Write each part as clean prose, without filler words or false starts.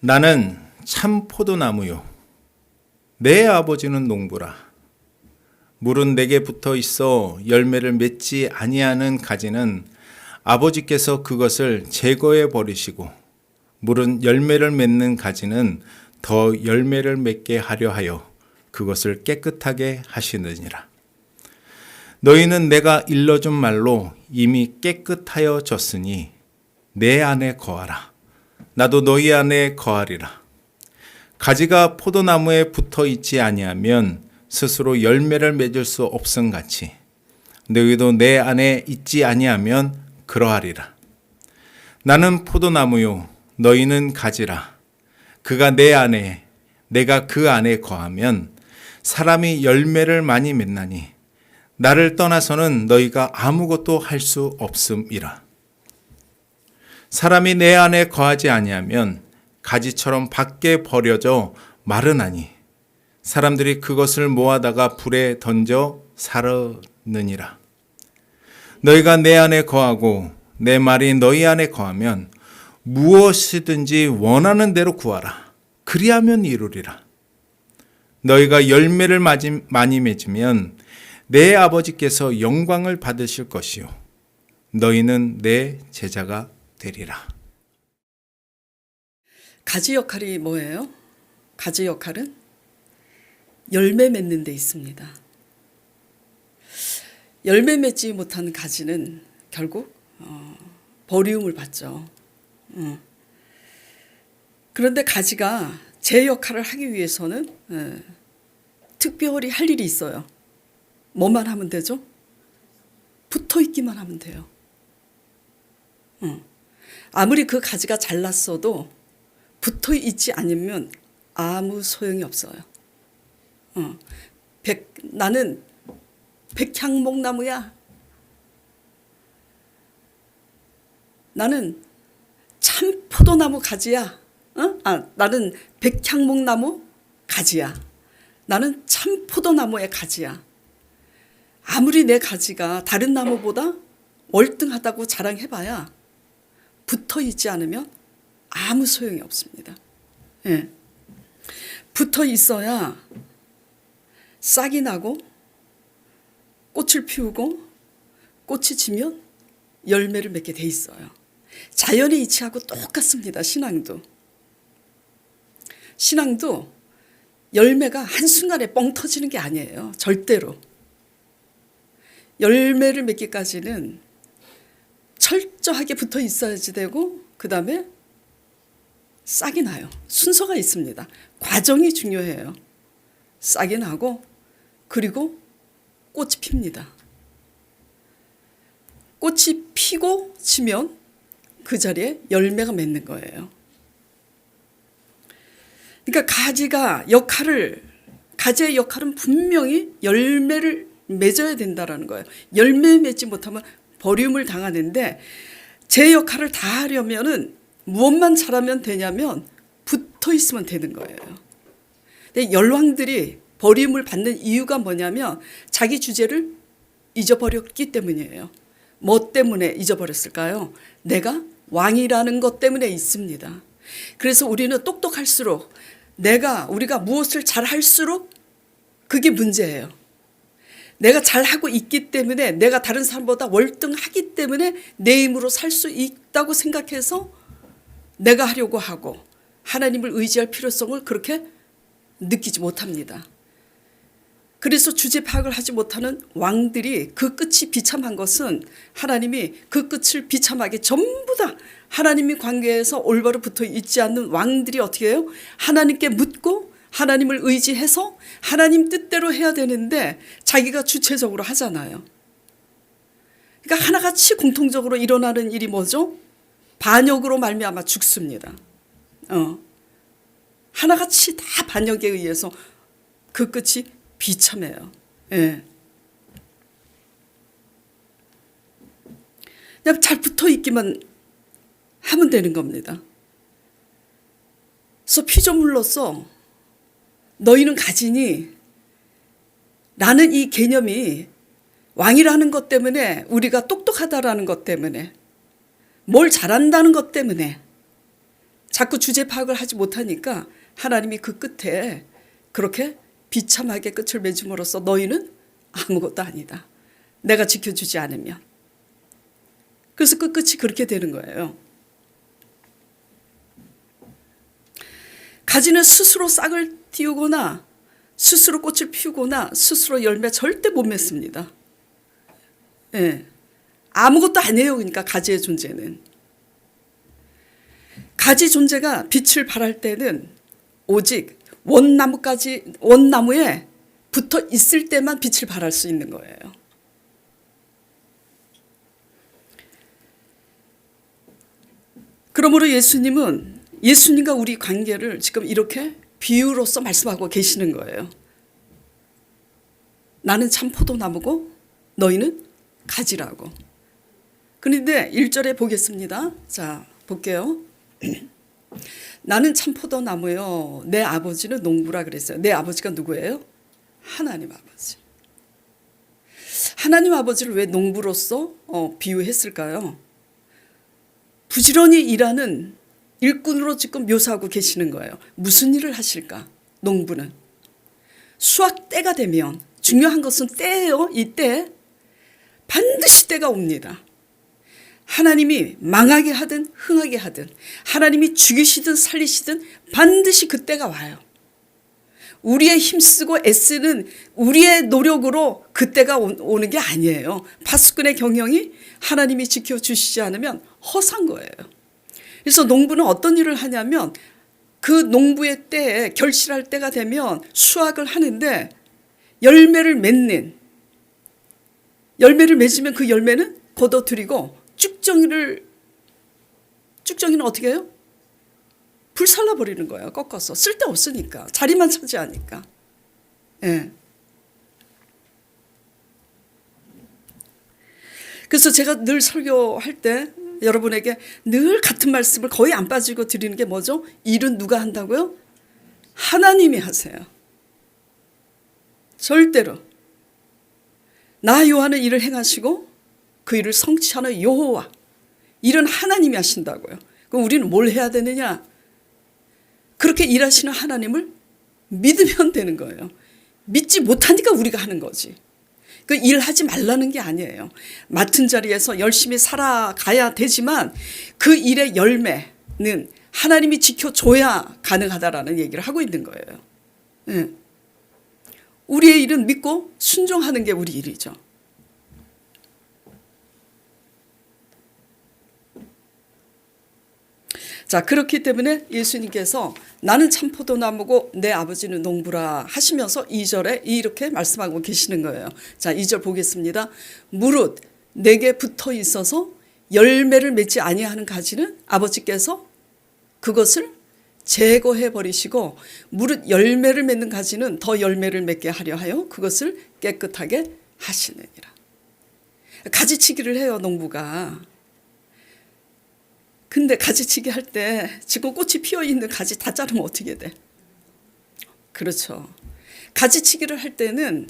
나는 참 포도나무요. 내 아버지는 농부라. 물은 내게 붙어 있어 열매를 맺지 아니하는 가지는 아버지께서 그것을 제거해 버리시고, 물은 열매를 맺는 가지는 더 열매를 맺게 하려 하여 그것을 깨끗하게 하시느니라. 너희는 내가 일러준 말로 이미 깨끗하여 졌으니 내 안에 거하라. 나도 너희 안에 거하리라. 가지가 포도나무에 붙어 있지 아니하면 스스로 열매를 맺을 수 없음 같이 너희도 내 안에 있지 아니하면 그러하리라. 나는 포도나무요, 너희는 가지라. 그가 내 안에, 내가 그 안에 거하면 사람이 열매를 많이 맺나니 나를 떠나서는 너희가 아무것도 할 수 없음이라. 사람이 내 안에 거하지 아니하면 가지처럼 밖에 버려져 마르나니 사람들이 그것을 모아다가 불에 던져 사르느니라. 너희가 내 안에 거하고 내 말이 너희 안에 거하면 무엇이든지 원하는 대로 구하라. 그리하면 이루리라. 너희가 열매를 많이 맺으면 내 아버지께서 영광을 받으실 것이요 너희는 내 제자가 되리라. 가지 역할이 뭐예요? 가지 역할은 열매 맺는 데 있습니다. 열매 맺지 못한 가지는 결국 버리움을 받죠. 그런데 가지가 제 역할을 하기 위해서는 특별히 할 일이 있어요. 뭐만 하면 되죠? 붙어 있기만 하면 돼요. 아무리 그 가지가 잘났어도 붙어 있지 않으면 아무 소용이 없어요. 나는 백향목나무야. 나는 참 포도나무 가지야. 나는 백향목나무 가지야. 나는 참 포도나무의 가지야. 아무리 내 가지가 다른 나무보다 월등하다고 자랑해봐야 붙어 있지 않으면 아무 소용이 없습니다. 예. 붙어 있어야 싹이 나고 꽃을 피우고 꽃이 지면 열매를 맺게 돼 있어요. 자연의 이치하고 똑같습니다. 신앙도 열매가 한순간에 뻥 터지는 게 아니에요. 절대로. 열매를 맺기까지는 철저하게 붙어 있어야지 되고, 그 다음에 싹이 나요. 순서가 있습니다. 과정이 중요해요. 싹이 나고 그리고 꽃이 핍니다. 꽃이 피고 지면 그 자리에 열매가 맺는 거예요. 그러니까 가지의 역할은 분명히 열매를 맺어야 된다라는 거예요. 열매 맺지 못하면 버림을 당하는데, 제 역할을 다 하려면은 무엇만 잘하면 되냐면 붙어 있으면 되는 거예요. 근데 열왕들이 버림을 받는 이유가 뭐냐면 자기 주제를 잊어버렸기 때문이에요. 뭐 때문에 잊어버렸을까요? 내가 왕이라는 것 때문에 있습니다. 그래서 우리는 똑똑할수록, 우리가 무엇을 잘할수록 그게 문제예요. 내가 잘하고 있기 때문에, 내가 다른 사람보다 월등하기 때문에 내 힘으로 살 수 있다고 생각해서 내가 하려고 하고 하나님을 의지할 필요성을 그렇게 느끼지 못합니다. 그래서 주제 파악을 하지 못하는 왕들이 그 끝이 비참한 것은, 하나님이 그 끝을 비참하게 전부 다 하나님이 관계에서 올바로 붙어 있지 않는 왕들이 어떻게 해요? 하나님께 묻고 하나님을 의지해서 하나님 뜻대로 해야 되는데 자기가 주체적으로 하잖아요. 그러니까 하나같이 공통적으로 일어나는 일이 뭐죠? 반역으로 말미암아 죽습니다. 하나같이 다 반역에 의해서 그 끝이 비참해요. 예. 그냥 잘 붙어 있기만 하면 되는 겁니다. 그래서 피조물로서 너희는 가지니, 라는 이 개념이 왕이라는 것 때문에, 우리가 똑똑하다라는 것 때문에, 뭘 잘한다는 것 때문에 자꾸 주제 파악을 하지 못하니까 하나님이 그 끝에 그렇게 비참하게 끝을 맺음으로써 너희는 아무것도 아니다. 내가 지켜주지 않으면. 그래서 끝끝이 그렇게 되는 거예요. 가지는 스스로 싹을 틔우거나 스스로 꽃을 피우거나 스스로 열매 절대 못 맺습니다. 예. 아무것도 아니에요. 그러니까 가지의 존재는. 가지 존재가 빛을 발할 때는 오직 원나무에 붙어 있을 때만 빛을 발할 수 있는 거예요. 그러므로 예수님과 우리 관계를 지금 이렇게 비유로서 말씀하고 계시는 거예요. 나는 참 포도나무고 너희는 가지라고. 그런데 1절에 보겠습니다. 자, 볼게요. 나는 참 포도나무요. 내 아버지는 농부라 그랬어요. 내 아버지가 누구예요? 하나님 아버지. 하나님 아버지를 왜 농부로서 비유했을까요? 부지런히 일하는 일꾼으로 지금 묘사하고 계시는 거예요. 무슨 일을 하실까? 농부는. 수확 때가 되면 중요한 것은 때예요. 이 때. 반드시 때가 옵니다. 하나님이 망하게 하든 흥하게 하든 하나님이 죽이시든 살리시든 반드시 그 때가 와요. 우리의 힘쓰고 애쓰는 우리의 노력으로 그 때가 오는 게 아니에요. 파수꾼의 경영이 하나님이 지켜주시지 않으면 허산 거예요. 그래서 농부는 어떤 일을 하냐면 그 농부의 때에 결실할 때가 되면 수확을 하는데 열매를 맺으면 그 열매는 걷어들이고 쭉정이는 어떻게 해요? 불살라 버리는 거예요. 꺾어서. 쓸데없으니까. 자리만 차지하니까. 예. 그래서 제가 늘 설교할 때 여러분에게 늘 같은 말씀을 거의 안 빠지고 드리는 게 뭐죠? 일은 누가 한다고요? 하나님이 하세요. 절대로. 나 요한은 일을 행하시고 그 일을 성취하는 여호와. 일은 하나님이 하신다고요. 그럼 우리는 뭘 해야 되느냐? 그렇게 일하시는 하나님을 믿으면 되는 거예요. 믿지 못하니까 우리가 하는 거지. 그 일하지 말라는 게 아니에요. 맡은 자리에서 열심히 살아가야 되지만 그 일의 열매는 하나님이 지켜줘야 가능하다라는 얘기를 하고 있는 거예요. 네. 우리의 일은 믿고 순종하는 게 우리 일이죠. 자, 그렇기 때문에 예수님께서 나는 참 포도나무고 내 아버지는 농부라 하시면서 2절에 이렇게 말씀하고 계시는 거예요. 자, 2절 보겠습니다. 무릇 내게 붙어 있어서 열매를 맺지 아니하는 가지는 아버지께서 그것을 제거해 버리시고 무릇 열매를 맺는 가지는 더 열매를 맺게 하려 하여 그것을 깨끗하게 하시느니라. 가지치기를 해요, 농부가. 근데 가지치기 할 때 지금 꽃이 피어 있는 가지 다 자르면 어떻게 돼? 그렇죠. 가지치기를 할 때는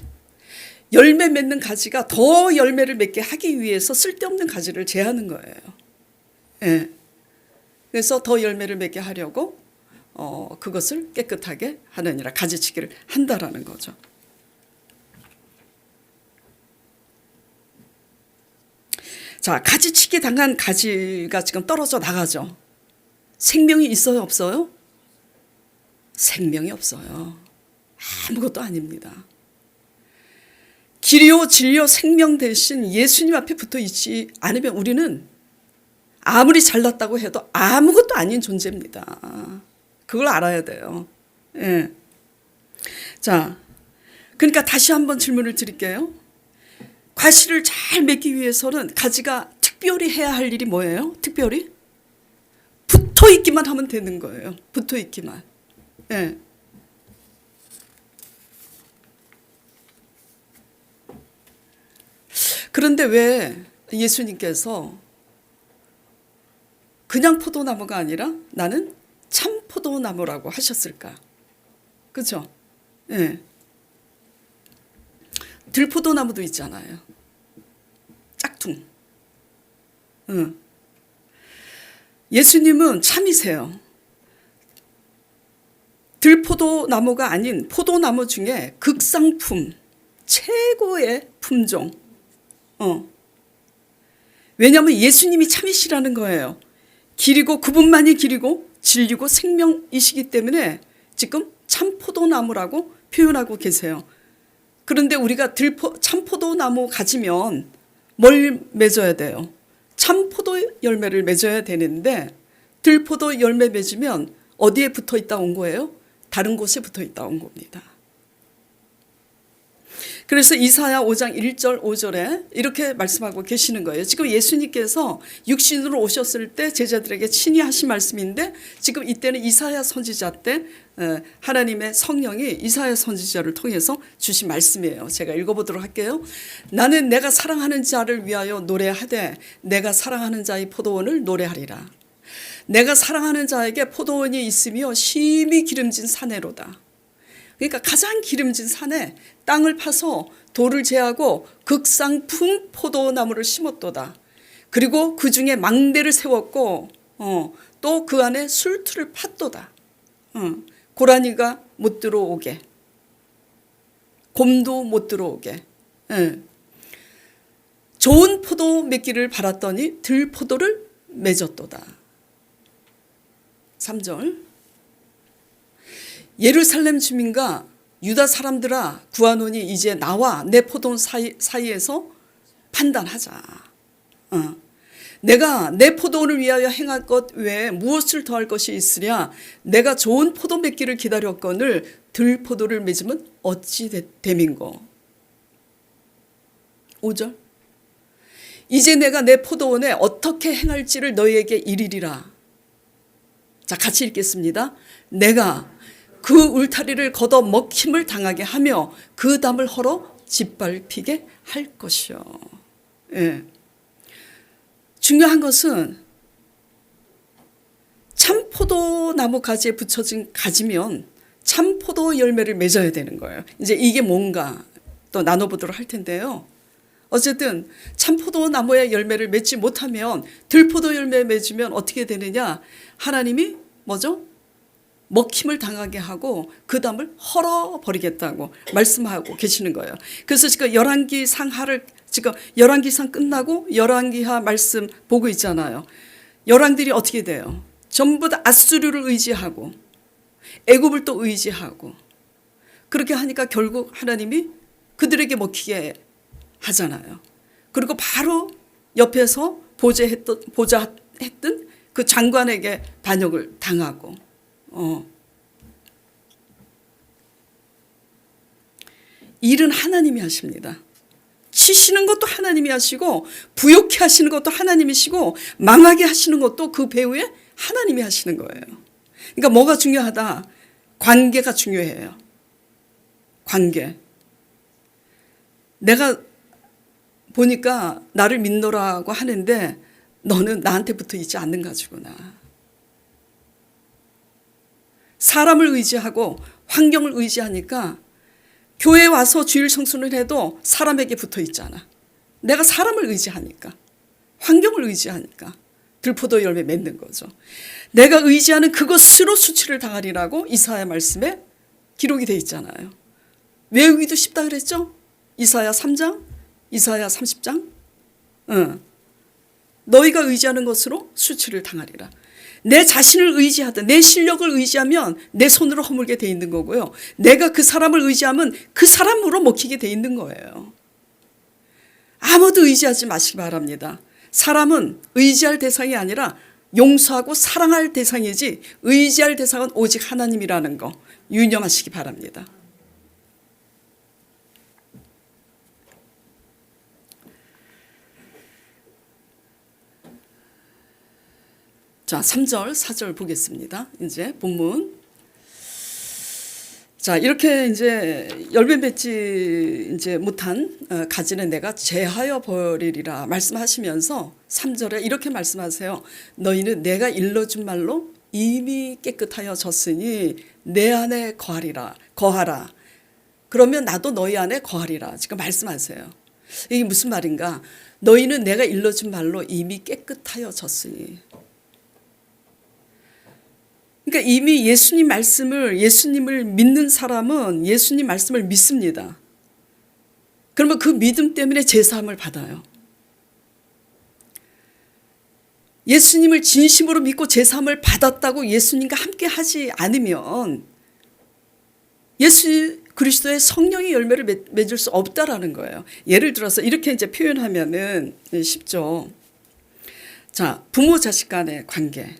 열매 맺는 가지가 더 열매를 맺게 하기 위해서 쓸데없는 가지를 제하는 거예요. 예. 그래서 더 열매를 맺게 하려고 그것을 깨끗하게 하느니라. 가지치기를 한다라는 거죠. 자, 가지치기 당한 가지가 지금 떨어져 나가죠. 생명이 있어요, 없어요? 생명이 없어요. 아무것도 아닙니다. 길이요 진리요 생명 대신 예수님 앞에 붙어 있지 않으면 우리는 아무리 잘났다고 해도 아무것도 아닌 존재입니다. 그걸 알아야 돼요. 예. 자, 그러니까 다시 한번 질문을 드릴게요. 과실을 잘 맺기 위해서는 가지가 특별히 해야 할 일이 뭐예요? 특별히? 붙어 있기만 하면 되는 거예요. 붙어 있기만. 예. 그런데 왜 예수님께서 그냥 포도나무가 아니라 나는 참 포도나무라고 하셨을까? 그렇죠? 예. 들포도나무도 있잖아요. 짝퉁. 예수님은 참이세요. 들포도 나무가 아닌 포도나무 중에 극상품, 최고의 품종. 왜냐하면 예수님이 참이시라는 거예요. 길이고 그분만이 길이고 진리고 생명이시기 때문에 지금 참포도나무라고 표현하고 계세요. 그런데 우리가 참포도나무 가지면 뭘 맺어야 돼요? 참포도 열매를 맺어야 되는데 들포도 열매 맺으면 어디에 붙어 있다 온 거예요? 다른 곳에 붙어 있다 온 겁니다. 그래서 이사야 5장 1절 5절에 이렇게 말씀하고 계시는 거예요. 지금 예수님께서 육신으로 오셨을 때 제자들에게 친히 하신 말씀인데 지금 이때는 이사야 선지자 때 하나님의 성령이 이사야 선지자를 통해서 주신 말씀이에요. 제가 읽어보도록 할게요. 나는 내가 사랑하는 자를 위하여 노래하되 내가 사랑하는 자의 포도원을 노래하리라. 내가 사랑하는 자에게 포도원이 있으며 심히 기름진 산에로다. 그러니까 가장 기름진 산에 땅을 파서 돌을 제하고 극상품 포도나무를 심었도다. 그리고 그 중에 망대를 세웠고 또 그 안에 술틀을 팠도다. 고라니가 못 들어오게, 곰도 못 들어오게. 좋은 포도 맺기를 바랐더니 들포도를 맺었도다. 3절. 예루살렘 주민과 유다 사람들아 구하노니 이제 나와 내 포도원 사이에서 판단하자. 내가 내 포도원을 위하여 행할 것 외에 무엇을 더할 것이 있으랴. 내가 좋은 포도 맺기를 기다렸거늘 들포도를 맺으면 어찌 됨인고. 5절. 이제 내가 내 포도원에 어떻게 행할지를 너희에게 이르리라. 자, 같이 읽겠습니다. 내가 그 울타리를 걷어 먹힘을 당하게 하며 그 담을 헐어 짓밟히게 할 것이요. 예. 중요한 것은 참포도나무 가지에 붙여진 가지면 참포도 열매를 맺어야 되는 거예요. 이제 이게 뭔가 또 나눠보도록 할 텐데요. 어쨌든 참포도나무의 열매를 맺지 못하면 들포도 열매 맺으면 어떻게 되느냐. 하나님이 뭐죠? 먹힘을 당하게 하고 그 담을 헐어버리겠다고 말씀하고 계시는 거예요. 그래서 지금 열왕기 상하를 지금 열왕기상 끝나고 열왕기하 말씀 보고 있잖아요. 열왕들이 어떻게 돼요? 전부 다 아수르를 의지하고 애굽을 또 의지하고 그렇게 하니까 결국 하나님이 그들에게 먹히게 하잖아요. 그리고 바로 옆에서 보좌했던 그 장관에게 반역을 당하고 일은 하나님이 하십니다. 치시는 것도 하나님이 하시고 부욕해 하시는 것도 하나님이시고 망하게 하시는 것도 그 배후에 하나님이 하시는 거예요. 그러니까 뭐가 중요하다? 관계가 중요해요. 관계. 내가 보니까 나를 믿노라고 하는데 너는 나한테 붙어 있지 않는 가지구나. 사람을 의지하고 환경을 의지하니까 교회에 와서 주일 성수를 해도 사람에게 붙어 있잖아. 내가 사람을 의지하니까, 환경을 의지하니까 들포도 열매 맺는 거죠. 내가 의지하는 그것으로 수치를 당하리라고 이사야 말씀에 기록이 되어 있잖아요. 외우기도 쉽다 그랬죠? 이사야 3장, 이사야 30장. 너희가 의지하는 것으로 수치를 당하리라. 내 자신을 의지하든 내 실력을 의지하면 내 손으로 허물게 돼 있는 거고요. 내가 그 사람을 의지하면 그 사람으로 먹히게 돼 있는 거예요. 아무도 의지하지 마시기 바랍니다. 사람은 의지할 대상이 아니라 용서하고 사랑할 대상이지 의지할 대상은 오직 하나님이라는 거 유념하시기 바랍니다. 자, 3절, 4절 보겠습니다. 이제 본문. 자, 이렇게 이제 열매 맺지 이제 못한 가지는 내가 제하여 버리리라 말씀하시면서 3절에 이렇게 말씀하세요. 너희는 내가 일러준 말로 이미 깨끗하여졌으니 내 안에 거하라. 그러면 나도 너희 안에 거하리라. 지금 말씀하세요. 이게 무슨 말인가? 너희는 내가 일러준 말로 이미 깨끗하여졌으니. 그러니까 그러니까 이미 예수님을 믿는 사람은 예수님 말씀을 믿습니다. 그러면 그 믿음 때문에 제사함을 받아요. 예수님을 진심으로 믿고 제사함을 받았다고 예수님과 함께 하지 않으면 예수 그리스도의 성령의 열매를 맺을 수 없다라는 거예요. 예를 들어서 이렇게 이제 표현하면은 쉽죠. 자, 부모 자식 간의 관계.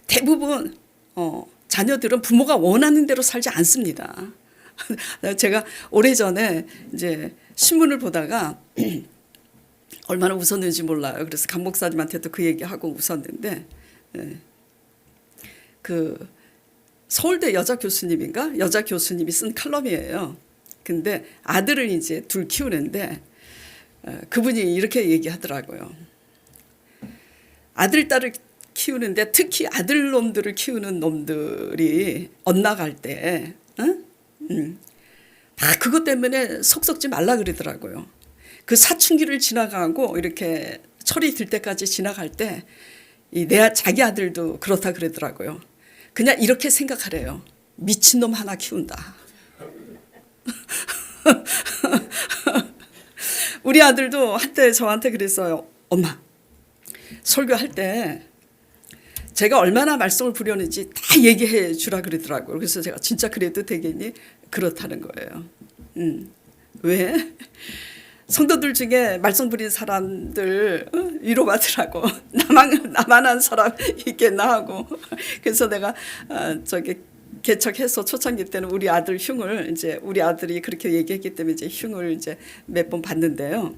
대부분 자녀들은 부모가 원하는 대로 살지 않습니다. 제가 오래전에 이제 신문을 보다가 얼마나 웃었는지 몰라요. 그래서 강 목사님한테도 그 얘기하고 웃었는데, 그 서울대 여자 교수님이 쓴 칼럼이에요. 근데 아들을 이제 둘 키우는데 그분이 이렇게 얘기하더라고요. 아들 딸을 키우는데 특히 아들놈들을 키우는 놈들이 엇나갈 때 다 그것 때문에 속 썩지 말라 그러더라고요. 그 사춘기를 지나가고 이렇게 철이 들 때까지 지나갈 때 자기 아들도 그렇다 그러더라고요. 그냥 이렇게 생각하래요. 미친놈 하나 키운다. 우리 아들도 한때 저한테 그랬어요. 엄마, 설교할 때 제가 얼마나 말씀을 부렸는지 다 얘기해 주라 그러더라고요. 그래서 제가 진짜 그래도 되겠니? 그렇다는 거예요. 왜? 성도들 중에 말씀 부린 사람들 위로받으라고 나만 한 사람 있겠나 하고 그래서 내가 개척해서 초창기 때는 우리 아들 흉을 이제 우리 아들이 그렇게 얘기했기 때문에 이제 흉을 이제 몇 번 봤는데요.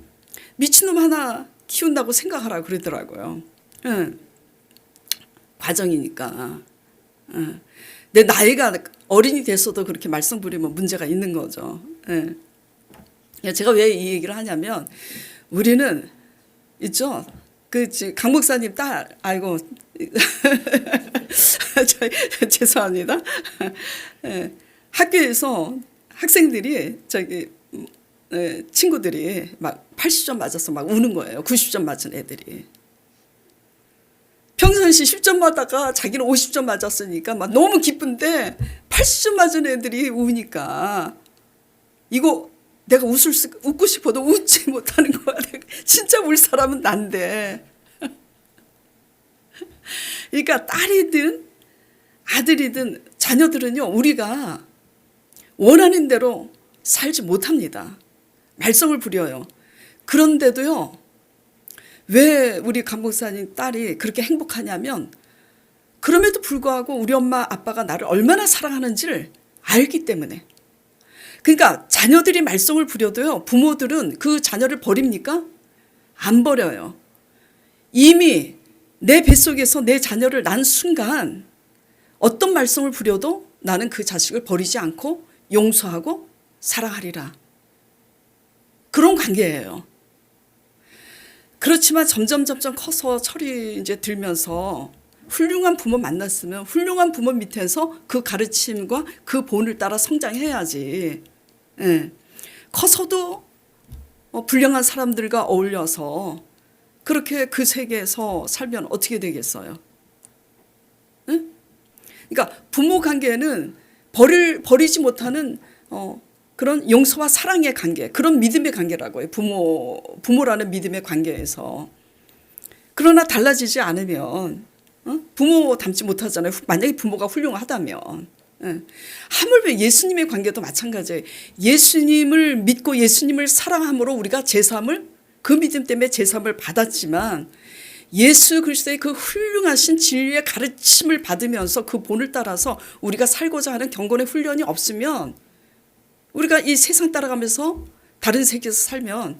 미친놈 하나 키운다고 생각하라고 그러더라고요. 과정이니까. 내 나이가 어린이 돼서도 그렇게 말씀 부리면 문제가 있는 거죠. 제가 왜 이 얘기를 하냐면 우리는 있죠. 강 목사님 딸 아이고 죄송합니다. 학교에서 학생들이 친구들이 막 80점 맞아서 막 우는 거예요. 90점 맞은 애들이. 평상시 10점 맞다가 자기는 50점 맞았으니까 막 너무 기쁜데 80점 맞은 애들이 우니까 이거 내가 웃고 싶어도 웃지 못하는 거야. 진짜 울 사람은 난데. 그러니까 딸이든 아들이든 자녀들은요, 우리가 원하는 대로 살지 못합니다. 말썽을 부려요. 그런데도요, 왜 우리 강 목사님 딸이 그렇게 행복하냐면, 그럼에도 불구하고 우리 엄마 아빠가 나를 얼마나 사랑하는지를 알기 때문에. 그러니까 자녀들이 말썽을 부려도요, 부모들은 그 자녀를 버립니까? 안 버려요. 이미 내 뱃속에서 내 자녀를 낳은 순간 어떤 말썽을 부려도 나는 그 자식을 버리지 않고 용서하고 사랑하리라. 그런 관계예요. 그렇지만 점점 커서 철이 이제 들면서 훌륭한 부모 만났으면 훌륭한 부모 밑에서 그 가르침과 그 본을 따라 성장해야지. 커서도 불량한 사람들과 어울려서 그렇게 그 세계에서 살면 어떻게 되겠어요? 그러니까 부모 관계는 버리지 못하는 그런 용서와 사랑의 관계, 그런 믿음의 관계라고 해요. 부모라는 믿음의 관계에서. 그러나 달라지지 않으면 부모 닮지 못하잖아요. 만약에 부모가 훌륭하다면. 하물며 예수님의 관계도 마찬가지예요. 예수님을 믿고 예수님을 사랑함으로 우리가 제사함을, 그 믿음 때문에 제사함을 받았지만 예수 그리스도의 그 훌륭하신 진리의 가르침을 받으면서 그 본을 따라서 우리가 살고자 하는 경건의 훈련이 없으면 우리가 이 세상 따라가면서 다른 세계에서 살면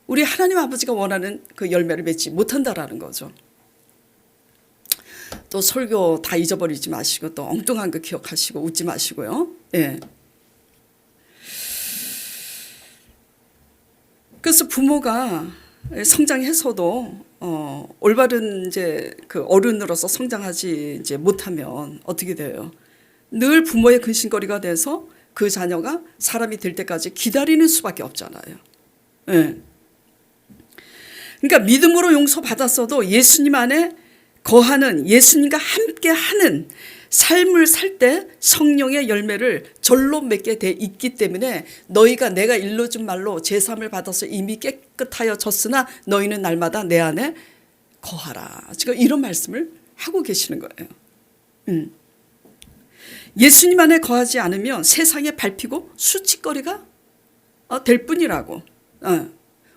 우리 하나님 아버지가 원하는 그 열매를 맺지 못한다라는 거죠. 또 설교 다 잊어버리지 마시고 또 엉뚱한 거 기억하시고 웃지 마시고요. 예. 그래서 부모가 성장해서도 올바른 이제 그 어른으로서 성장하지 이제 못하면 어떻게 돼요? 늘 부모의 근심거리가 돼서 그 자녀가 사람이 될 때까지 기다리는 수밖에 없잖아요. 예. 그러니까 믿음으로 용서받았어도 예수님 안에 거하는 예수님과 함께 하는 삶을 살 때 성령의 열매를 절로 맺게 돼 있기 때문에 너희가 내가 일러준 말로 제3을 받아서 이미 깨끗하여졌으나 너희는 날마다 내 안에 거하라. 지금 이런 말씀을 하고 계시는 거예요. 예수님 안에 거하지 않으면 세상에 밟히고 수치거리가 될 뿐이라고.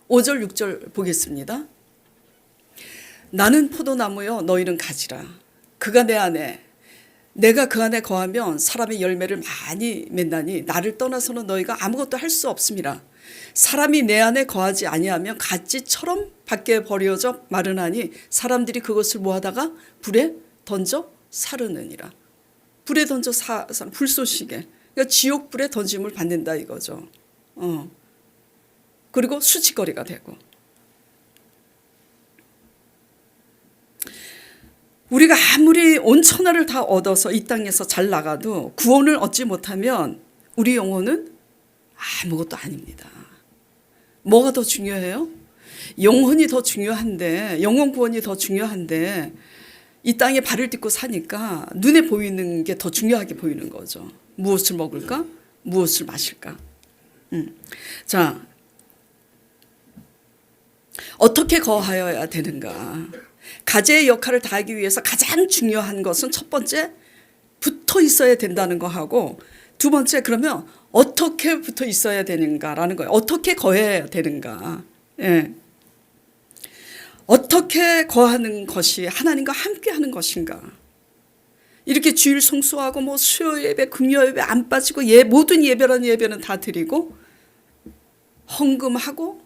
5절 6절 보겠습니다. 나는 포도나무여 너희는 가지라. 그가 내 안에 내가 그 안에 거하면 사람의 열매를 많이 맺나니 나를 떠나서는 너희가 아무것도 할 수 없음이라. 사람이 내 안에 거하지 아니하면 가지처럼 밖에 버려져 마르나니 사람들이 그것을 모아다가 불에 던져 사르느니라. 불에 던져 불쏘시개. 그러니까 지옥불에 던짐을 받는다 이거죠. 그리고 수치거리가 되고. 우리가 아무리 온 천하를 다 얻어서 이 땅에서 잘 나가도 구원을 얻지 못하면 우리 영혼은 아무것도 아닙니다. 뭐가 더 중요해요? 영혼이 더 중요한데, 영혼 구원이 더 중요한데 이 땅에 발을 딛고 사니까 눈에 보이는 게 더 중요하게 보이는 거죠. 무엇을 먹을까? 무엇을 마실까? 자, 어떻게 거하여야 되는가? 가제의 역할을 다하기 위해서 가장 중요한 것은 첫 번째 붙어 있어야 된다는 거 하고, 두 번째 그러면 어떻게 붙어 있어야 되는가라는 거예요. 어떻게 거해야 되는가. 예. 어떻게 거하는 것이 하나님과 함께 하는 것인가. 이렇게 주일 성수하고 뭐 수요 예배, 금요 예배 안 빠지고 모든 예배라는 예배는 다 드리고 헌금하고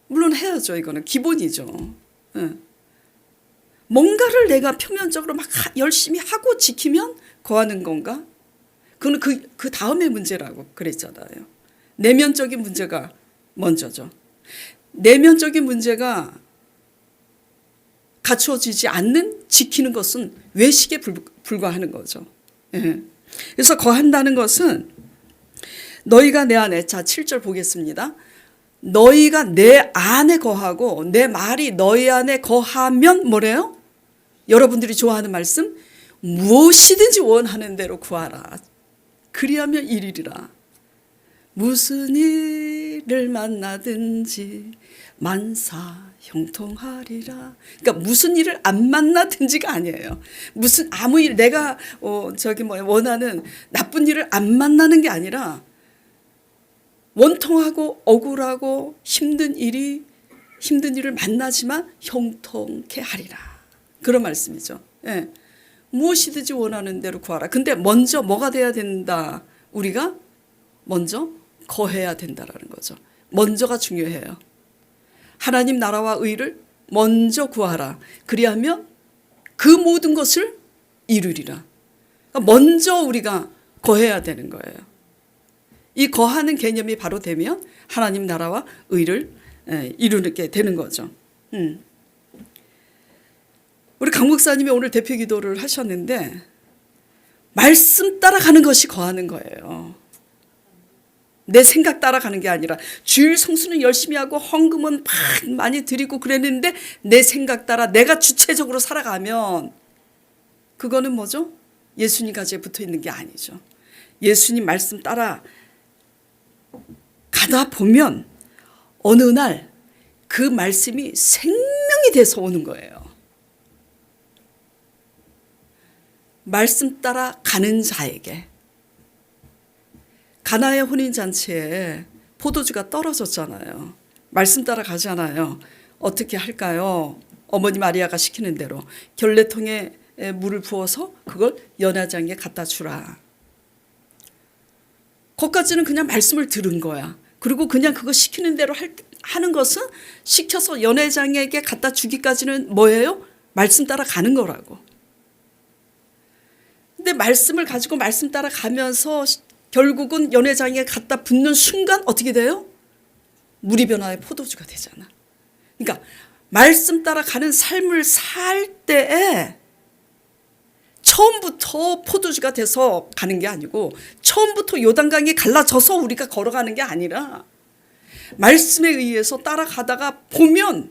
물론 해야죠. 이거는 기본이죠. 뭔가를 내가 표면적으로 막 열심히 하고 지키면 거하는 건가? 그건 그 다음의 문제라고 그랬잖아요. 내면적인 문제가 먼저죠. 내면적인 문제가 갖추어지지 않는 지키는 것은 외식에 불과하는 거죠. 그래서 거한다는 것은 너희가 내 안에, 자 7절 보겠습니다. 너희가 내 안에 거하고 내 말이 너희 안에 거하면 뭐래요? 여러분들이 좋아하는 말씀, 무엇이든지 원하는 대로 구하라. 그리하면 이르리라. 무슨 일을 만나든지 만사 형통하리라. 그러니까 무슨 일을 안 만나든지가 아니에요. 무슨 아무 일 내가 원하는 나쁜 일을 안 만나는 게 아니라 원통하고 억울하고 힘든 일을 만나지만 형통케 하리라. 그런 말씀이죠. 예. 무엇이든지 원하는 대로 구하라. 근데 먼저 뭐가 돼야 된다? 우리가 먼저 거해야 된다라는 거죠. 먼저가 중요해요. 하나님 나라와 의를 먼저 구하라. 그리하면 그 모든 것을 이루리라. 그러니까 먼저 우리가 거해야 되는 거예요. 이 거하는 개념이 바로 되면 하나님 나라와 의를 이루게 되는 거죠. 우리 강 목사님이 오늘 대표 기도를 하셨는데 말씀 따라가는 것이 거하는 거예요. 내 생각 따라가는 게 아니라 주일 성수는 열심히 하고 헌금은 많이 드리고 그랬는데 내 생각 따라 내가 주체적으로 살아가면 그거는 뭐죠? 예수님 가지에 붙어 있는 게 아니죠. 예수님 말씀 따라 가다 보면 어느 날 그 말씀이 생명이 돼서 오는 거예요. 말씀 따라 가는 자에게. 가나의 혼인잔치에 포도주가 떨어졌잖아요. 말씀 따라 가잖아요. 어떻게 할까요? 어머니 마리아가 시키는 대로 결례통에 물을 부어서 그걸 연회장에 갖다 주라. 거기까지는 그냥 말씀을 들은 거야. 그리고 그냥 그거 시키는 대로 하는 것은 시켜서 연회장에게 갖다 주기까지는 뭐예요? 말씀 따라 가는 거라고. 근데 말씀을 가지고 말씀 따라 가면서 결국은 연회장에 갖다 붓는 순간 어떻게 돼요? 물이 변화의 포도주가 되잖아. 그러니까 말씀 따라 가는 삶을 살 때에 처음부터 포도주가 돼서 가는 게 아니고 처음부터 요단강이 갈라져서 우리가 걸어가는 게 아니라 말씀에 의해서 따라가다가 보면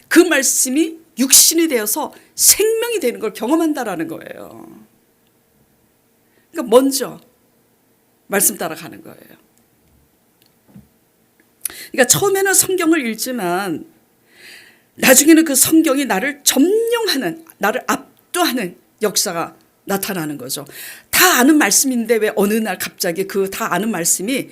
그 말씀이 육신이 되어서 생명이 되는 걸 경험한다라는 거예요. 그러니까 먼저 말씀 따라가는 거예요. 그러니까 처음에는 성경을 읽지만 나중에는 그 성경이 나를 점령하는, 나를 압도하는 역사가 나타나는 거죠. 다 아는 말씀인데 왜 어느 날 갑자기 그 다 아는 말씀이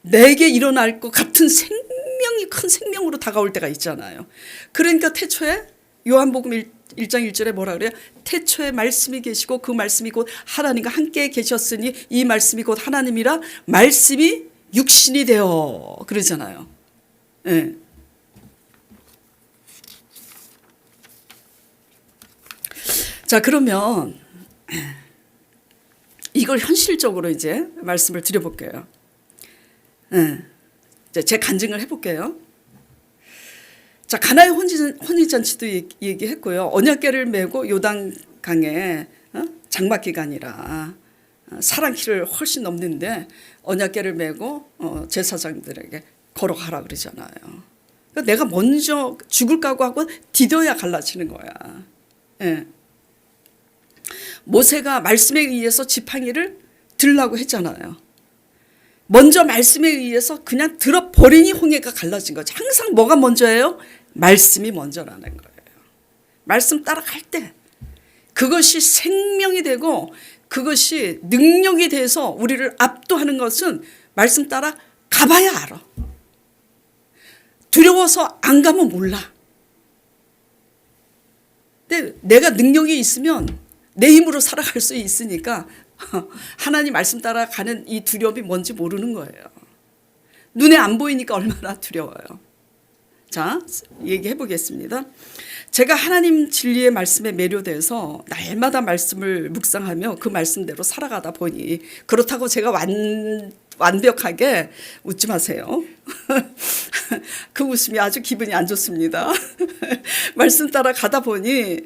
내게 일어날 것 같은 생명이 큰 생명으로 다가올 때가 있잖아요. 그러니까 태초에 요한복음 1장 1절에 뭐라 그래요? 태초에 말씀이 계시고 그 말씀이 곧 하나님과 함께 계셨으니 이 말씀이 곧 하나님이라 말씀이 육신이 되어 그러잖아요. 네. 자, 그러면 이걸 현실적으로 이제 말씀을 드려볼게요. 이제 제 간증을 해볼게요. 자, 가나의 혼인잔치도 얘기했고요. 언약궤를 메고 요단강에 장막 기간이라 사랑키를 훨씬 넘는데 언약궤를 메고 제사장들에게 걸어가라 그러잖아요. 그러니까 내가 먼저 죽을 각오하고 디뎌야 갈라지는 거야. 예. 모세가 말씀에 의해서 지팡이를 들라고 했잖아요. 먼저 말씀에 의해서 그냥 들어버리니 홍해가 갈라진 거죠. 항상 뭐가 먼저예요? 말씀이 먼저라는 거예요. 말씀 따라갈 때 그것이 생명이 되고 그것이 능력이 돼서 우리를 압도하는 것은 말씀 따라 가봐야 알아. 두려워서 안 가면 몰라. 근데 내가 능력이 있으면 내 힘으로 살아갈 수 있으니까 하나님 말씀 따라 가는 이 두려움이 뭔지 모르는 거예요. 눈에 안 보이니까 얼마나 두려워요. 자, 얘기해 보겠습니다. 제가 하나님 진리의 말씀에 매료돼서 날마다 말씀을 묵상하며 그 말씀대로 살아가다 보니 그렇다고 제가 완벽하게 웃지 마세요. 그 웃음이 아주 기분이 안 좋습니다. 말씀 따라 가다 보니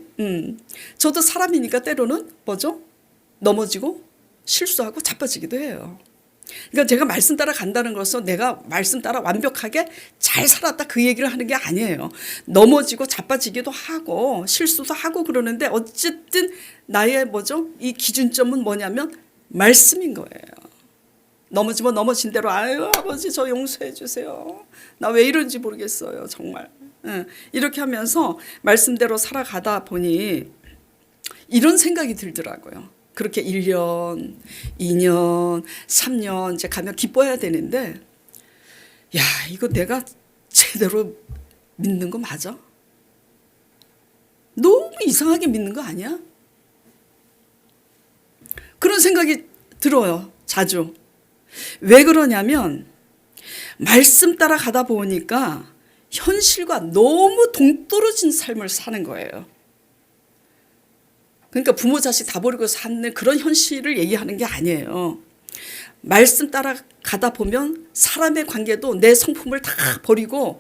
저도 사람이니까 때로는 뭐죠? 넘어지고 실수하고 자빠지기도 해요. 그러니까 제가 말씀 따라 간다는 것은 내가 말씀 따라 완벽하게 잘 살았다 그 얘기를 하는 게 아니에요. 넘어지고 자빠지기도 하고 실수도 하고 그러는데 어쨌든 나의 뭐죠? 이 기준점은 뭐냐면 말씀인 거예요. 넘어지면 넘어진 대로 아유 아버지 저 용서해 주세요. 나 왜 이런지 모르겠어요 정말. 이렇게 하면서 말씀대로 살아가다 보니 이런 생각이 들더라고요. 그렇게 1년, 2년, 3년 이제 가면 기뻐해야 되는데 야 이거 내가 제대로 믿는 거 맞아? 너무 이상하게 믿는 거 아니야? 그런 생각이 들어요. 자주. 왜 그러냐면 말씀 따라 가다 보니까 현실과 너무 동떨어진 삶을 사는 거예요. 그러니까 부모 자식 다 버리고 사는 그런 현실을 얘기하는 게 아니에요. 말씀 따라 가다 보면 사람의 관계도 내 성품을 다 버리고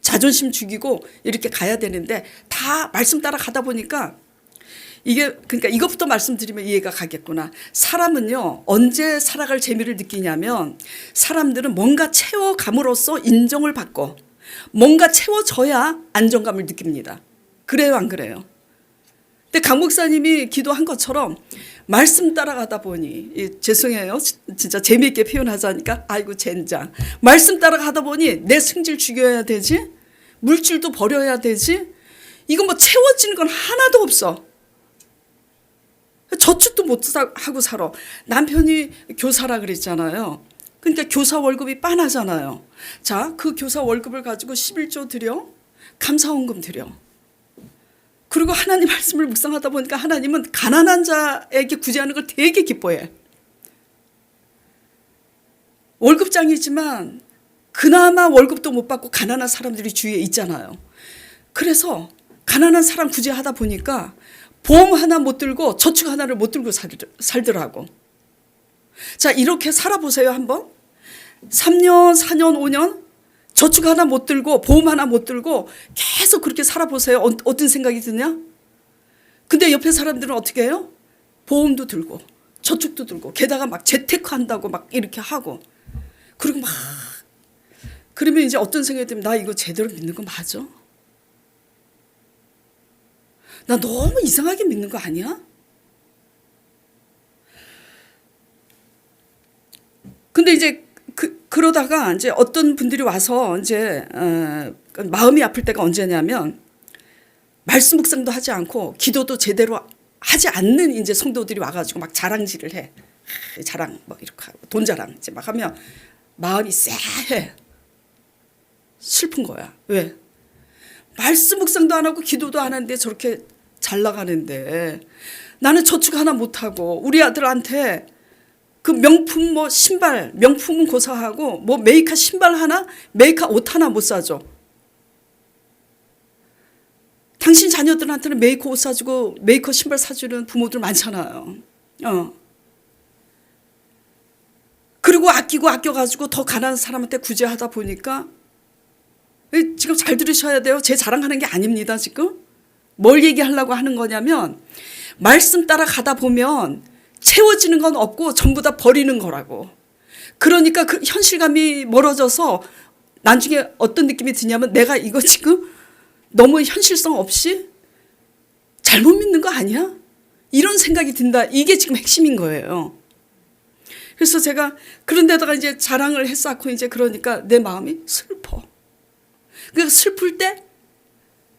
자존심 죽이고 이렇게 가야 되는데 다 말씀 따라 가다 보니까 이게 그러니까 이것부터 말씀드리면 이해가 가겠구나. 사람은요 언제 살아갈 재미를 느끼냐면 사람들은 뭔가 채워감으로써 인정을 받고 뭔가 채워져야 안정감을 느낍니다. 그래요 안 그래요? 근데 강 목사님이 기도한 것처럼 말씀 따라가다 보니 죄송해요 진짜 재미있게 표현하자니까 아이고 젠장 말씀 따라가다 보니 내 승질 죽여야 되지 물질도 버려야 되지 이거 뭐 채워지는 건 하나도 없어. 저축도 못 하고 살아. 남편이 교사라 그랬잖아요. 그러니까 교사 월급이 빤하잖아요. 자, 그 교사 월급을 가지고 11조 드려 감사원금 드려. 그리고 하나님 말씀을 묵상하다 보니까 하나님은 가난한 자에게 구제하는 걸 되게 기뻐해. 월급장이지만 그나마 월급도 못 받고 가난한 사람들이 주위에 있잖아요. 그래서 가난한 사람 구제하다 보니까 보험 하나 못 들고 저축 하나를 못 들고 살더라고. 자, 이렇게 살아보세요 한번. 3년, 4년, 5년 저축 하나 못 들고 보험 하나 못 들고 계속 그렇게 살아보세요. 어떤 생각이 드냐? 근데 옆에 사람들은 어떻게 해요? 보험도 들고 저축도 들고 게다가 막 재테크 한다고 막 이렇게 하고 그리고 막 그러면 이제 어떤 생각이 들면 나 이거 제대로 믿는 거 맞아? 나 너무 이상하게 믿는 거 아니야? 근데 이제 그러다가 이제 어떤 분들이 와서 이제 마음이 아플 때가 언제냐면 말씀 묵상도 하지 않고 기도도 제대로 하지 않는 이제 성도들이 와가지고 막 자랑질을 해. 자랑 뭐 이렇게 하고 돈 자랑 이제 막 하면 마음이 쎄해. 슬픈 거야. 왜? 말씀 묵상도 안 하고 기도도 안 하는데 저렇게 잘 나가는데 나는 저축 하나 못 하고 우리 아들한테 그 명품 뭐 신발 명품은 고사하고 뭐 메이커 신발 하나 메이커 옷 하나 못 사줘. 당신 자녀들한테는 메이커 옷 사주고 메이커 신발 사주는 부모들 많잖아요. 그리고 아끼고 아껴가지고 더 가난한 사람한테 구제하다 보니까 지금 잘 들으셔야 돼요. 제 자랑하는 게 아닙니다. 지금 뭘 얘기하려고 하는 거냐면 말씀 따라 가다 보면 채워지는 건 없고 전부 다 버리는 거라고. 그러니까 그 현실감이 멀어져서 나중에 어떤 느낌이 드냐면 내가 이거 지금 너무 현실성 없이 잘못 믿는 거 아니야? 이런 생각이 든다. 이게 지금 핵심인 거예요. 그래서 제가 그런 데다가 이제 자랑을 했었고 이제 그러니까 내 마음이 슬퍼. 그러니까 슬플 때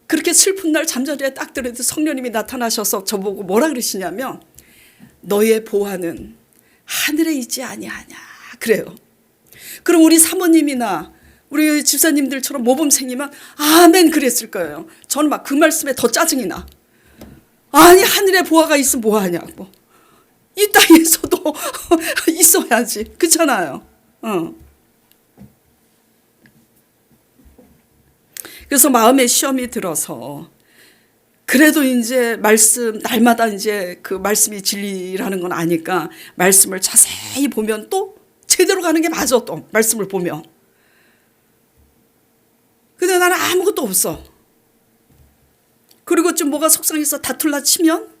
그렇게 슬픈 날 잠자리에 딱 들어도 성령님이 나타나셔서 저보고 뭐라 그러시냐면 너의 보화는 하늘에 있지 아니하냐 그래요. 그럼 우리 사모님이나 우리 집사님들처럼 모범생이면 아멘 그랬을 거예요. 저는 막 그 말씀에 더 짜증이 나. 아니 하늘에 보화가 있으면 뭐하냐고. 이 땅에서도 있어야지. 그렇잖아요. 그래서 마음에 시험이 들어서 그래도 이제 말씀 날마다 이제 그 말씀이 진리라는 건 아니까 말씀을 자세히 보면 또 제대로 가는 게 맞아. 또 말씀을 보면. 근데 나는 아무것도 없어. 그리고 좀 뭐가 속상해서 다툴라 치면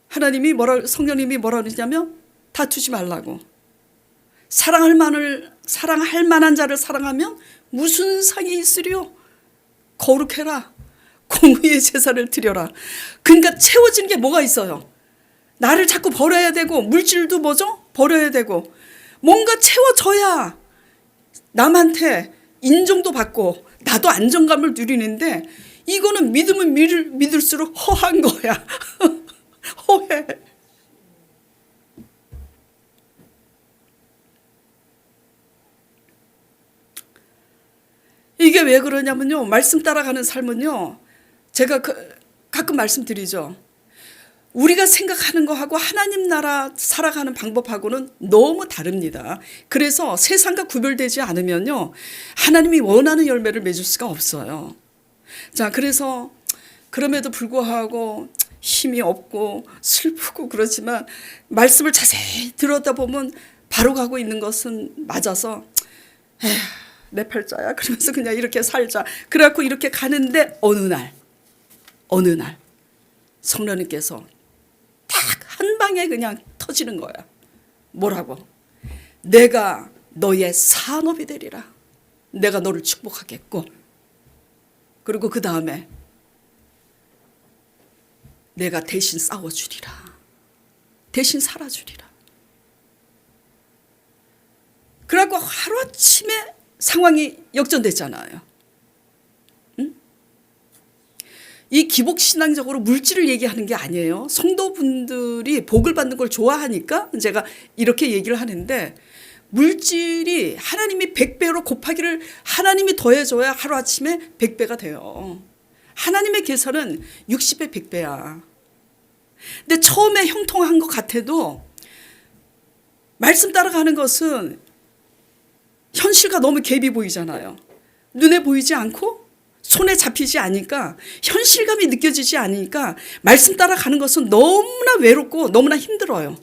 하나님이 성령님이 뭐라 그러냐면 다투지 말라고. 사랑할 만한 자를 사랑하면 무슨 상이 있으리요? 거룩해라. 공의의 제사를 드려라. 그러니까 채워지는 게 뭐가 있어요? 나를 자꾸 버려야 되고 물질도 뭐죠? 버려야 되고 뭔가 채워져야 남한테 인정도 받고 나도 안정감을 누리는데 이거는 믿으면 믿을수록 허한 거야. 허해. 이게 왜 그러냐면요. 말씀 따라가는 삶은요. 제가 가끔 말씀드리죠. 우리가 생각하는 거하고 하나님 나라 살아가는 방법하고는 너무 다릅니다. 그래서 세상과 구별되지 않으면요. 하나님이 원하는 열매를 맺을 수가 없어요. 자, 그래서 그럼에도 불구하고 힘이 없고 슬프고 그렇지만 말씀을 자세히 들여다보면 바로 가고 있는 것은 맞아서 에휴, 내 팔자야 그러면서 그냥 이렇게 살자. 그래갖고 이렇게 가는데 어느 날 성령님께서 딱 한 방에 그냥 터지는 거야. 뭐라고? 내가 너의 산업이 되리라. 내가 너를 축복하겠고 그리고 그 다음에 내가 대신 싸워주리라. 대신 살아주리라. 그래갖고 하루아침에 상황이 역전됐잖아요. 응? 이 기복신앙적으로 물질을 얘기하는 게 아니에요. 성도분들이 복을 받는 걸 좋아하니까 제가 이렇게 얘기를 하는데 물질이 하나님이 100배로 곱하기를 하나님이 더해줘야 하루아침에 100배가 돼요. 하나님의 계산은 60배 100배야. 근데 처음에 형통한 것 같아도 말씀 따라가는 것은 현실과 너무 갭이 보이잖아요. 눈에 보이지 않고 손에 잡히지 않으니까 현실감이 느껴지지 않으니까 말씀 따라가는 것은 너무나 외롭고 너무나 힘들어요.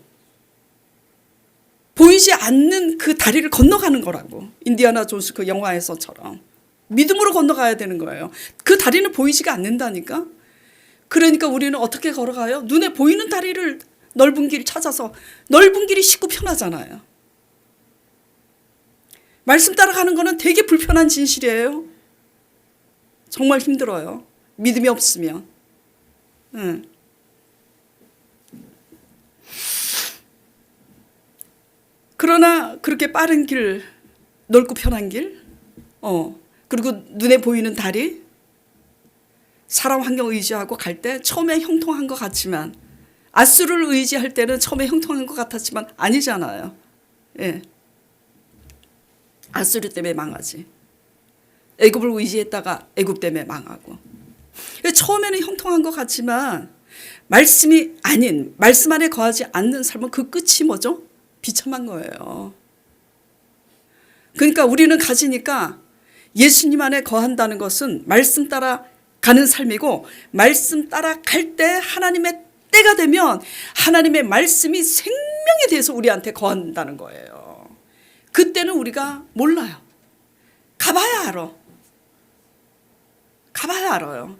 보이지 않는 그 다리를 건너가는 거라고. 인디아나 존스 그 영화에서처럼. 믿음으로 건너가야 되는 거예요. 그 다리는 보이지가 않는다니까. 그러니까 우리는 어떻게 걸어가요? 눈에 보이는 다리를 넓은 길 찾아서 넓은 길이 쉽고 편하잖아요. 말씀 따라가는 거는 되게 불편한 진실이에요. 정말 힘들어요. 믿음이 없으면. 응. 그러나 그렇게 빠른 길, 넓고 편한 길, 그리고 눈에 보이는 다리, 사람 환경 의지하고 갈 때 처음에 형통한 것 같지만, 앗수를 의지할 때는 처음에 형통한 것 같았지만 아니잖아요. 예. 앗수르 때문에 망하지. 애굽을 의지했다가 애굽 때문에 망하고. 처음에는 형통한 것 같지만 말씀이 아닌, 말씀 안에 거하지 않는 삶은 그 끝이 뭐죠? 비참한 거예요. 그러니까 우리는 가지니까 예수님 안에 거한다는 것은 말씀 따라 가는 삶이고, 말씀 따라 갈 때 하나님의 때가 되면 하나님의 말씀이 생명에 대해서 우리한테 거한다는 거예요. 그때는 우리가 몰라요. 가봐야 알아. 가봐야 알아요.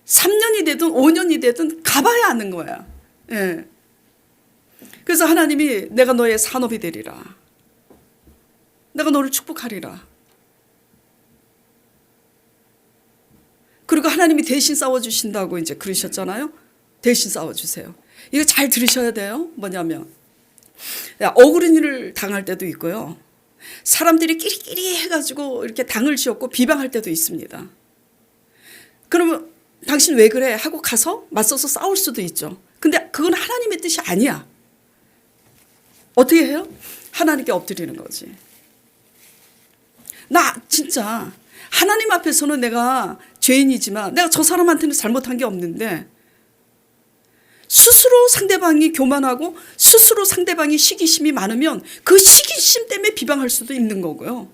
3년이 되든 5년이 되든 가봐야 아는 거야. 예. 그래서 하나님이 내가 너의 산업이 되리라. 내가 너를 축복하리라. 그리고 하나님이 대신 싸워주신다고 이제 그러셨잖아요. 대신 싸워주세요. 이거 잘 들으셔야 돼요. 뭐냐면 억울한 일을 당할 때도 있고요. 사람들이 끼리끼리 해가지고 이렇게 당을 지었고 비방할 때도 있습니다. 그러면 당신 왜 그래? 하고 가서 맞서서 싸울 수도 있죠. 근데 그건 하나님의 뜻이 아니야. 어떻게 해요? 하나님께 엎드리는 거지. 나 진짜 하나님 앞에서는 내가 죄인이지만 내가 저 사람한테는 잘못한 게 없는데, 스스로 상대방이 교만하고 스스로 상대방이 시기심이 많으면 그 시기심 때문에 비방할 수도 있는 거고요.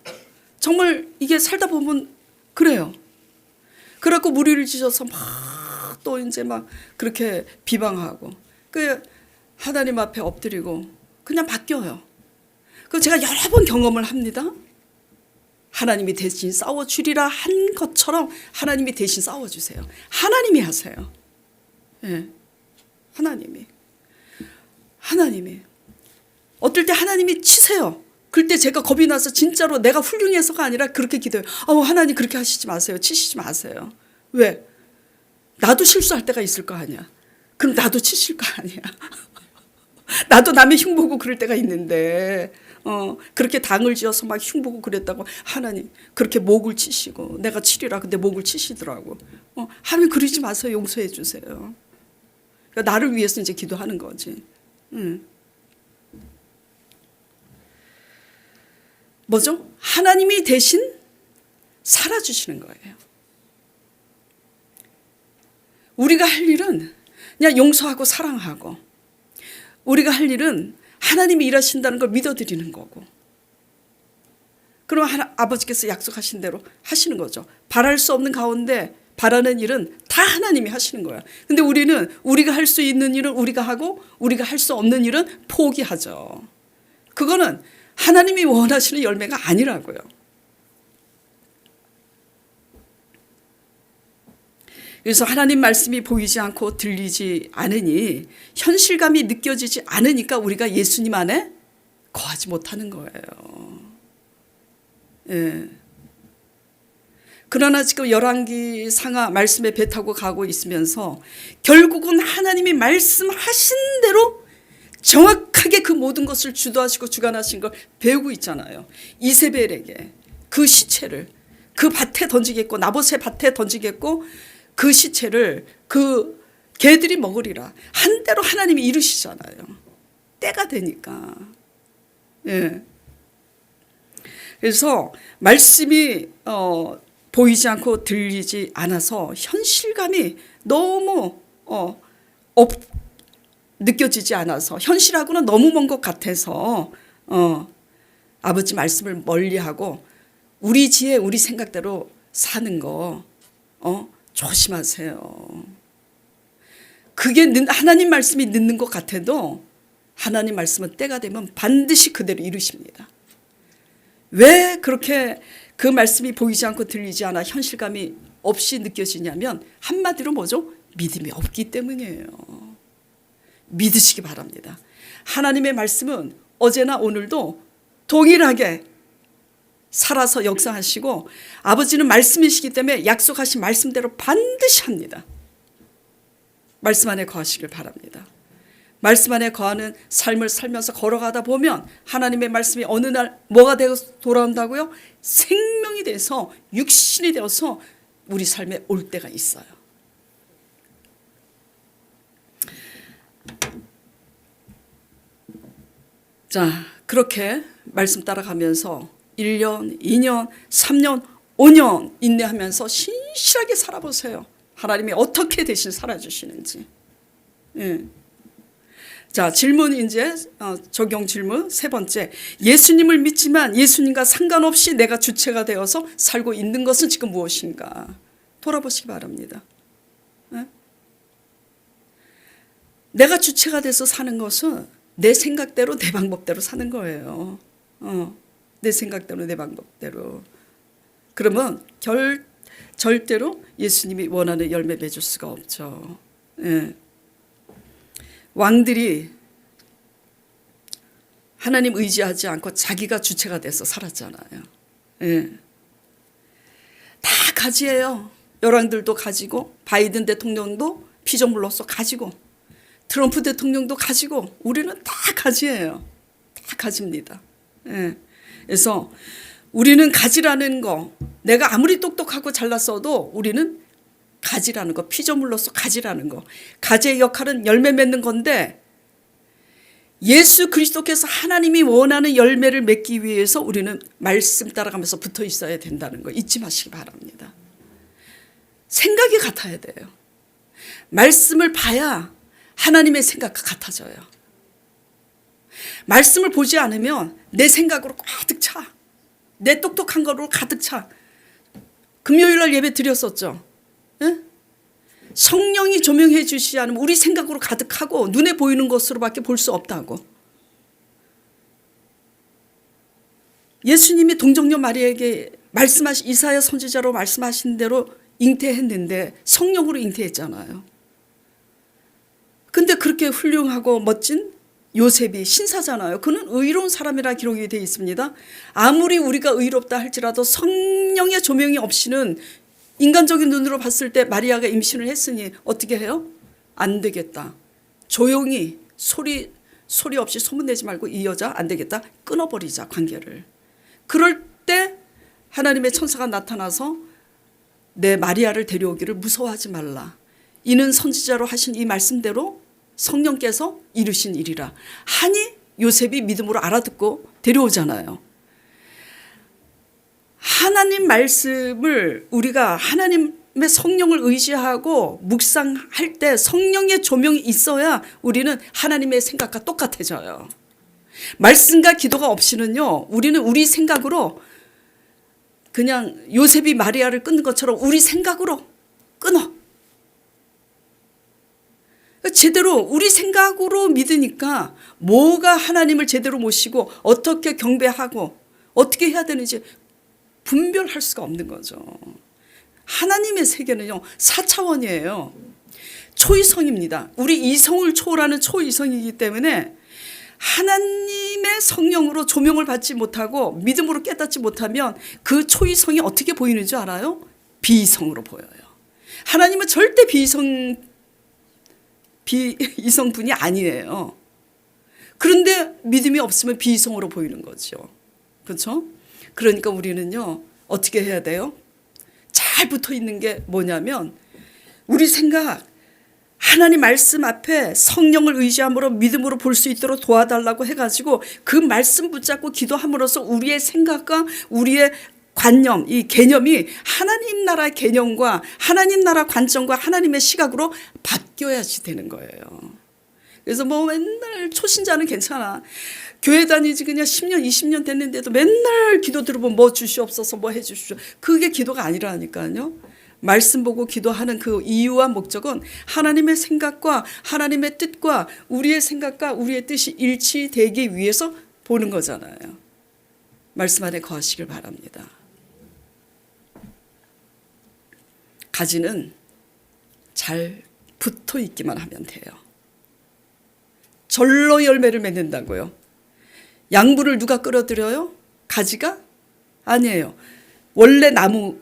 정말 이게 살다 보면 그래요. 그래갖고 무리를 지어서 막 또 이제 막 그렇게 비방하고, 그 하나님 앞에 엎드리고 그냥 바뀌어요. 그 제가 여러 번 경험을 합니다. 하나님이 대신 싸워주리라 한 것처럼 하나님이 대신 싸워주세요. 하나님이 하세요. 예, 하나님이. 어떨 때 하나님이 치세요. 그럴 때 제가 겁이 나서 진짜로 내가 훌륭해서가 아니라 그렇게 기도해요. 하나님 그렇게 하시지 마세요. 치시지 마세요. 왜? 나도 실수할 때가 있을 거 아니야. 그럼 나도 치실 거 아니야. 나도 남의 흉보고 그럴 때가 있는데, 그렇게 당을 지어서 막 흉보고 그랬다고 하나님 그렇게 목을 치시고, 내가 치리라 근데 목을 치시더라고. 하나님 그러지 마세요. 용서해 주세요. 그러니까 나를 위해서 이제 기도하는 거지. 뭐죠? 하나님이 대신 살아주시는 거예요. 우리가 할 일은 그냥 용서하고 사랑하고, 우리가 할 일은 하나님이 일하신다는 걸 믿어드리는 거고, 그럼 아버지께서 약속하신 대로 하시는 거죠. 바랄 수 없는 가운데 바라는 일은 다 하나님이 하시는 거야. 근데 우리는 우리가 할 수 있는 일은 우리가 하고 우리가 할 수 없는 일은 포기하죠. 그거는 하나님이 원하시는 열매가 아니라고요. 그래서 하나님 말씀이 보이지 않고 들리지 않으니, 현실감이 느껴지지 않으니까 우리가 예수님 안에 거하지 못하는 거예요. 예. 그러나 지금 열왕기 상하 말씀에 배 타고 가고 있으면서 결국은 하나님이 말씀하신 대로 정확하게 그 모든 것을 주도하시고 주관하신 걸 배우고 있잖아요. 이세벨에게 그 시체를 그 밭에 던지겠고, 나봇의 밭에 던지겠고, 그 시체를 그 개들이 먹으리라 한 대로 하나님이 이루시잖아요. 때가 되니까. 예. 그래서 말씀이 보이지 않고 들리지 않아서 현실감이 너무 느껴지지 않아서, 현실하고는 너무 먼 것 같아서 아버지 말씀을 멀리하고 우리 지혜 우리 생각대로 사는 거 조심하세요. 그게 하나님 말씀이 늦는 것 같아도 하나님 말씀은 때가 되면 반드시 그대로 이루십니다. 왜 그렇게 그 말씀이 보이지 않고 들리지 않아 현실감이 없이 느껴지냐면, 한마디로 뭐죠? 믿음이 없기 때문이에요. 믿으시기 바랍니다. 하나님의 말씀은 어제나 오늘도 동일하게 살아서 역사하시고, 아버지는 말씀이시기 때문에 약속하신 말씀대로 반드시 합니다. 말씀 안에 거하시길 바랍니다. 말씀 안에 거하는 삶을 살면서 걸어가다 보면 하나님의 말씀이 어느 날 뭐가 되어서 돌아온다고요? 생명이 돼서 육신이 되어서 우리 삶에 올 때가 있어요. 자, 그렇게 말씀 따라가면서 1년, 2년, 3년, 5년 인내하면서 신실하게 살아보세요. 하나님이 어떻게 대신 살아주시는지. 예. 자, 질문 이제 적용 질문 세 번째. 예수님을 믿지만 예수님과 상관없이 내가 주체가 되어서 살고 있는 것은 지금 무엇인가? 돌아보시기 바랍니다. 예? 내가 주체가 돼서 사는 것은 내 생각대로 내 방법대로 사는 거예요. 내 생각대로 내 방법대로. 그러면 절대로 예수님이 원하는 열매 맺을 수가 없죠. 예. 왕들이 하나님 의지하지 않고 자기가 주체가 돼서 살았잖아요. 예. 다 가지예요. 열왕들도 가지고, 바이든 대통령도 피조물로서 가지고, 트럼프 대통령도 가지고, 우리는 다 가지예요. 다 가집니다. 예. 그래서 우리는 가지라는 거, 내가 아무리 똑똑하고 잘났어도 우리는 가지라는 거, 피조물로서 가지라는 거. 가지의 역할은 열매 맺는 건데 예수 그리스도께서 하나님이 원하는 열매를 맺기 위해서 우리는 말씀 따라가면서 붙어 있어야 된다는 거 잊지 마시기 바랍니다. 생각이 같아야 돼요. 말씀을 봐야 하나님의 생각과 같아져요. 말씀을 보지 않으면 내 생각으로 가득 차. 내 똑똑한 거로 가득 차. 금요일 날 예배 드렸었죠. 예? 성령이 조명해 주시지 않으면 우리 생각으로 가득하고 눈에 보이는 것으로밖에 볼 수 없다고. 예수님이 동정녀 마리아에게 말씀하신 이사야 선지자로 말씀하신 대로 잉태했는데 성령으로 잉태했잖아요. 근데 그렇게 훌륭하고 멋진 요셉이 신사잖아요. 그는 의로운 사람이라 기록이 되어 있습니다. 아무리 우리가 의롭다 할지라도 성령의 조명이 없이는 인간적인 눈으로 봤을 때 마리아가 임신을 했으니 어떻게 해요? 안 되겠다. 조용히 소리 없이 소문내지 말고 이 여자 안 되겠다. 끊어버리자 관계를. 그럴 때 하나님의 천사가 나타나서 내 마리아를 데려오기를 무서워하지 말라. 이는 선지자로 하신 이 말씀대로 성령께서 이루신 일이라 하니 요셉이 믿음으로 알아듣고 데려오잖아요. 하나님 말씀을 우리가 하나님의 성령을 의지하고 묵상할 때 성령의 조명이 있어야 우리는 하나님의 생각과 똑같아져요. 말씀과 기도가 없이는요, 우리는 우리 생각으로 그냥 요셉이 마리아를 끊는 것처럼 우리 생각으로 끊어. 제대로 우리 생각으로 믿으니까 뭐가 하나님을 제대로 모시고 어떻게 경배하고 어떻게 해야 되는지 분별할 수가 없는 거죠. 하나님의 세계는요 4차원이에요. 초이성입니다. 우리 이성을 초월하는 초이성이기 때문에 하나님의 성령으로 조명을 받지 못하고 믿음으로 깨닫지 못하면 그 초이성이 어떻게 보이는 줄 알아요? 비이성으로 보여요. 하나님은 절대 비이성분이 아니에요. 그런데 믿음이 없으면 비이성으로 보이는 거죠. 그렇죠? 그러니까 우리는요 어떻게 해야 돼요? 잘 붙어 있는 게 뭐냐면 우리 생각 하나님 말씀 앞에 성령을 의지함으로 믿음으로 볼 수 있도록 도와달라고 해가지고 그 말씀 붙잡고 기도함으로써 우리의 생각과 우리의 관념, 이 개념이 하나님 나라 개념과 하나님 나라 관점과 하나님의 시각으로 바뀌어야지 되는 거예요. 그래서 뭐 맨날 초신자는 괜찮아. 교회 다니지 그냥 10년, 20년 됐는데도 맨날 기도 들어보면 뭐 주시옵소서 뭐 해주시오. 그게 기도가 아니라니까요. 말씀 보고 기도하는 그 이유와 목적은 하나님의 생각과 하나님의 뜻과 우리의 생각과 우리의 뜻이 일치되기 위해서 보는 거잖아요. 말씀 안에 거하시길 바랍니다. 가지는 잘 붙어 있기만 하면 돼요. 절로 열매를 맺는다고요. 양분을 누가 끌어들여요? 가지가? 아니에요. 원래 나무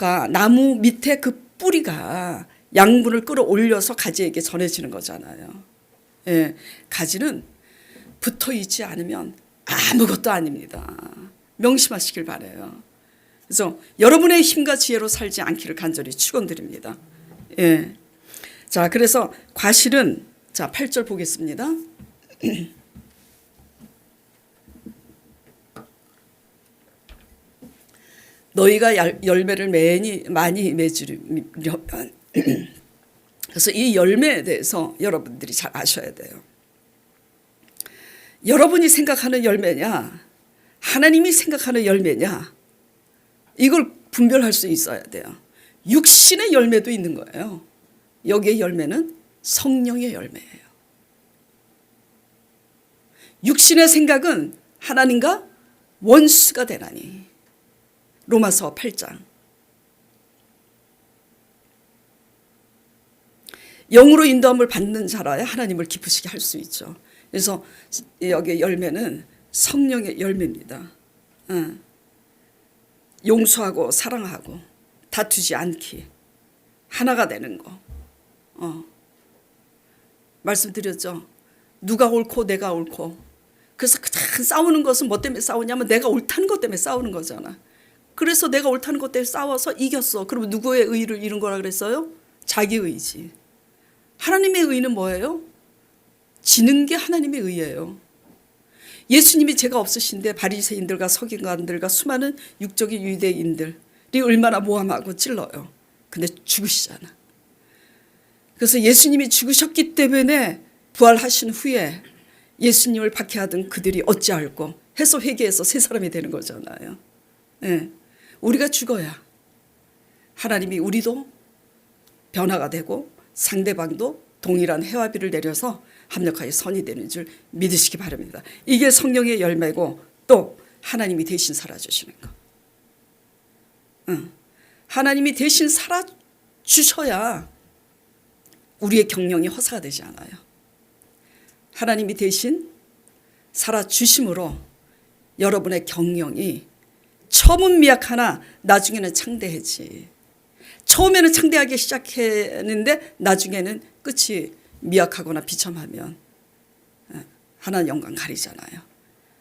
밑에 그 뿌리가 양분을 끌어올려서 가지에게 전해지는 거잖아요. 예, 가지는 붙어 있지 않으면 아무것도 아닙니다. 명심하시길 바라요. 그래서 여러분의 힘과 지혜로 살지 않기를 간절히 축원드립니다. 예. 자, 그래서 과실은 자, 8절 보겠습니다. 너희가 열매를 많이 맺으려면 그래서 이 열매에 대해서 여러분들이 잘 아셔야 돼요. 여러분이 생각하는 열매냐, 하나님이 생각하는 열매냐, 이걸 분별할 수 있어야 돼요. 육신의 열매도 있는 거예요. 여기의 열매는 성령의 열매예요. 육신의 생각은 하나님과 원수가 되나니. 로마서 8장. 영으로 인도함을 받는 자라야 하나님을 기쁘시게 할 수 있죠. 그래서 여기의 열매는 성령의 열매입니다. 용서하고 사랑하고 다투지 않기, 하나가 되는 거. 말씀드렸죠. 누가 옳고 내가 옳고. 그래서 그냥 싸우는 것은 뭐 때문에 싸우냐면 내가 옳다는 것 때문에 싸우는 거잖아. 그래서 내가 옳다는 것 때문에 싸워서 이겼어. 그러면 누구의 의를 잃은 거라 그랬어요? 자기 의지. 하나님의 의는 뭐예요? 지는 게 하나님의 의예요. 예수님이 죄가 없으신데 바리새인들과 서기관들과 수많은 육적인 유대인들이 얼마나 모함하고 찔러요. 근데 죽으시잖아. 그래서 예수님이 죽으셨기 때문에 부활하신 후에 예수님을 박해하던 그들이 어찌할꼬 해서 회개해서 새 사람이 되는 거잖아요. 네. 우리가 죽어야 하나님이 우리도 변화가 되고 상대방도 동일한 해와비를 내려서 합력하여 선이 되는 줄 믿으시기 바랍니다. 이게 성령의 열매고 또 하나님이 대신 살아주시는 거. 하나님이 대신 살아주셔야 우리의 경영이 허사가 되지 않아요. 하나님이 대신 살아주심으로 여러분의 경영이 처음은 미약하나 나중에는 창대해지. 처음에는 창대하게 시작했는데 나중에는 끝이 미약하거나 비참하면 하나님 영광 가리잖아요.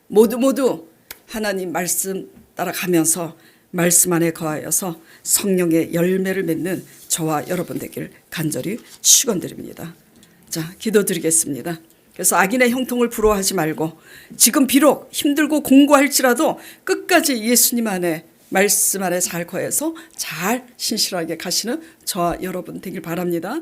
모두 하나님 말씀 따라가면서 말씀 안에 거하여서 성령의 열매를 맺는 저와 여러분 되길 간절히 축원드립니다. 자, 기도드리겠습니다. 그래서 악인의 형통을 부러워하지 말고 지금 비록 힘들고 공고할지라도 끝까지 예수님 안에 말씀 안에 잘 거해서 잘 신실하게 가시는 저와 여러분 되길 바랍니다.